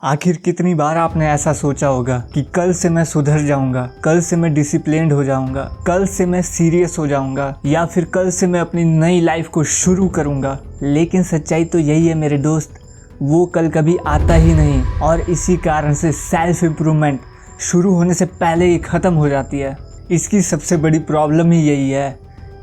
आखिर कितनी बार आपने ऐसा सोचा होगा कि कल से मैं सुधर जाऊंगा, कल से मैं डिसिप्लिन्ड हो जाऊंगा, कल से मैं सीरियस हो जाऊंगा या फिर कल से मैं अपनी नई लाइफ को शुरू करूंगा। लेकिन सच्चाई तो यही है मेरे दोस्त, वो कल कभी आता ही नहीं और इसी कारण से सेल्फ इम्प्रूवमेंट शुरू होने से पहले ही ख़त्म हो जाती है। इसकी सबसे बड़ी प्रॉब्लम ही यही है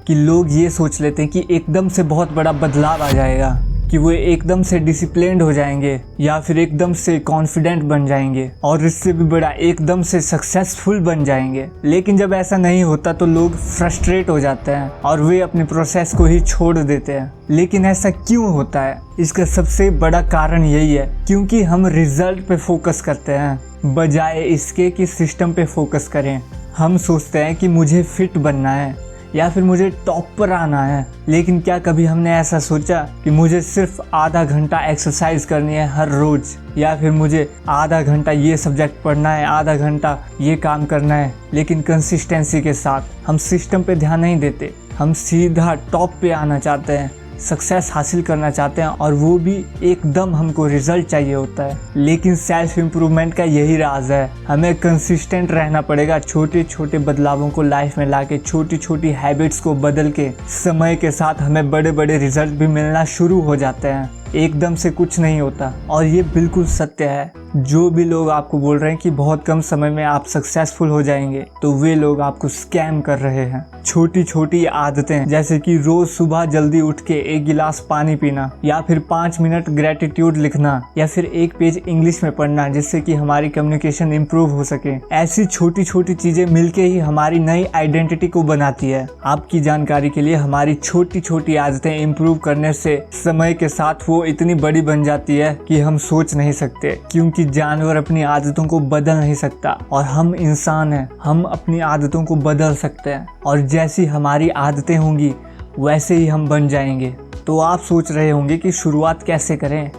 कि लोग ये सोच लेते हैं कि एकदम से बहुत बड़ा बदलाव आ जाएगा, कि वो एकदम से डिसिप्लिन्ड हो जाएंगे या फिर एकदम से कॉन्फिडेंट बन जाएंगे और इससे भी बड़ा एकदम से सक्सेसफुल बन जाएंगे। लेकिन जब ऐसा नहीं होता तो लोग फ्रस्ट्रेट हो जाते हैं और वे अपने प्रोसेस को ही छोड़ देते हैं। लेकिन ऐसा क्यों होता है? इसका सबसे बड़ा कारण यही है क्योंकि हम रिजल्ट पे फोकस करते हैं बजाय इसके कि सिस्टम पे फोकस करें। हम सोचते हैं कि मुझे फिट बनना है या फिर मुझे टॉप पर आना है, लेकिन क्या कभी हमने ऐसा सोचा कि मुझे सिर्फ आधा घंटा एक्सरसाइज करनी है हर रोज, या फिर मुझे आधा घंटा ये सब्जेक्ट पढ़ना है, आधा घंटा ये काम करना है। लेकिन कंसिस्टेंसी के साथ हम सिस्टम पे ध्यान नहीं देते, हम सीधा टॉप पे आना चाहते हैं, सक्सेस हासिल करना चाहते हैं और वो भी एकदम हमको रिजल्ट चाहिए होता है। लेकिन सेल्फ इम्प्रूवमेंट का यही राज है, हमें कंसिस्टेंट रहना पड़ेगा। छोटे छोटे बदलावों को लाइफ में लाके, छोटी छोटी हैबिट्स को बदल के समय के साथ हमें बड़े बड़े रिजल्ट भी मिलना शुरू हो जाते हैं। एकदम से कुछ नहीं होता और ये बिल्कुल सत्य है। जो भी लोग आपको बोल रहे हैं कि बहुत कम समय में आप सक्सेसफुल हो जाएंगे, तो वे लोग आपको स्कैम कर रहे हैं। छोटी छोटी आदतें जैसे कि रोज सुबह जल्दी उठ के 1 गिलास पानी पीना, या फिर 5 मिनट ग्रेटिट्यूड लिखना, या फिर 1 पेज इंग्लिश में पढ़ना जिससे कि हमारी कम्युनिकेशन इम्प्रूव हो सके। ऐसी छोटी छोटी चीजें मिलके ही हमारी नई आइडेंटिटी को बनाती है। आपकी जानकारी के लिए, हमारी छोटी छोटी आदतें इम्प्रूव करने से समय के साथ वो इतनी बड़ी बन जाती है कि हम सोच नहीं सकते। क्योंकि जानवर अपनी आदतों को बदल नहीं सकता और हम इंसान हैं, हम अपनी आदतों को बदल सकते हैं और जैसी हमारी आदतें होंगी वैसे ही हम बन जाएंगे। तो आप सोच रहे होंगे कि शुरुआत कैसे करें,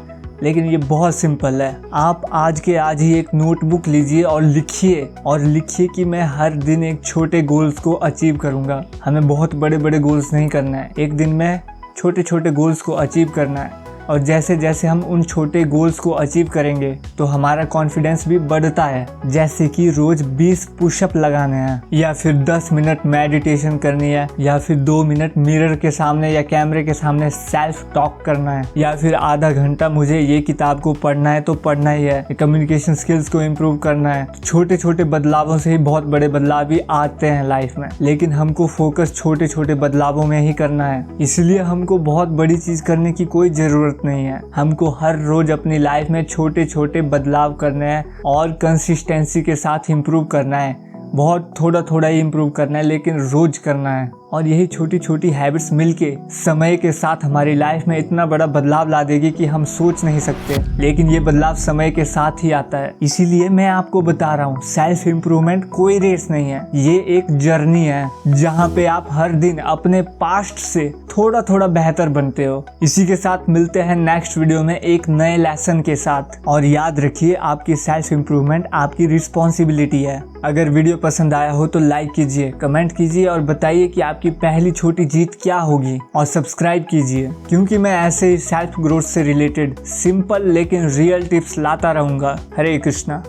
लेकिन ये बहुत सिंपल है। आप आज के आज ही एक नोटबुक लीजिए और लिखिए कि मैं हर दिन एक छोटे गोल्स को अचीव करूँगा। हमें बहुत बड़े बड़े गोल्स नहीं करना है, एक दिन में छोटे छोटे गोल्स को अचीव करना है। और जैसे जैसे हम उन छोटे गोल्स को अचीव करेंगे तो हमारा कॉन्फिडेंस भी बढ़ता है। जैसे कि रोज 20 पुशअप लगाने हैं, या फिर 10 मिनट मेडिटेशन करनी है, या फिर 2 मिनट मिरर के सामने या कैमरे के सामने सेल्फ टॉक करना है, या फिर आधा घंटा मुझे ये किताब को पढ़ना है तो पढ़ना ही है, कम्युनिकेशन स्किल्स को इम्प्रूव करना है। छोटे छोटे बदलावों से ही बहुत बड़े बदलाव भी आते हैं लाइफ में, लेकिन हमको फोकस छोटे छोटे बदलावों में ही करना है। इसलिए हमको बहुत बड़ी चीज करने की कोई जरूरत नहीं है। हमको हर रोज अपनी लाइफ में छोटे छोटे बदलाव करने हैं और कंसिस्टेंसी के साथ इम्प्रूव करना है। बहुत थोड़ा थोड़ा ही इम्प्रूव करना है, लेकिन रोज करना है। और यही छोटी छोटी हैबिट्स मिलके समय के साथ हमारी लाइफ में इतना बड़ा बदलाव ला देगी कि हम सोच नहीं सकते। लेकिन ये बदलाव समय के साथ ही आता है। इसीलिए मैं आपको बता रहा हूँ, सेल्फ इम्प्रूवमेंट कोई रेस नहीं है, ये एक जर्नी है जहाँ पे आप हर दिन अपने पास्ट से थोड़ा थोड़ा बेहतर बनते हो। इसी के साथ मिलते हैं नेक्स्ट वीडियो में एक नए लेसन के साथ। और याद रखिए, आपकी सेल्फ इम्प्रूवमेंट आपकी रिस्पॉन्सिबिलिटी है। अगर वीडियो पसंद आया हो तो लाइक कीजिए, कमेंट कीजिए और बताइए कि आपकी पहली छोटी जीत क्या होगी, और सब्सक्राइब कीजिए क्योंकि मैं ऐसे ही सेल्फ ग्रोथ से रिलेटेड सिंपल लेकिन रियल टिप्स लाता रहूंगा। हरे कृष्णा।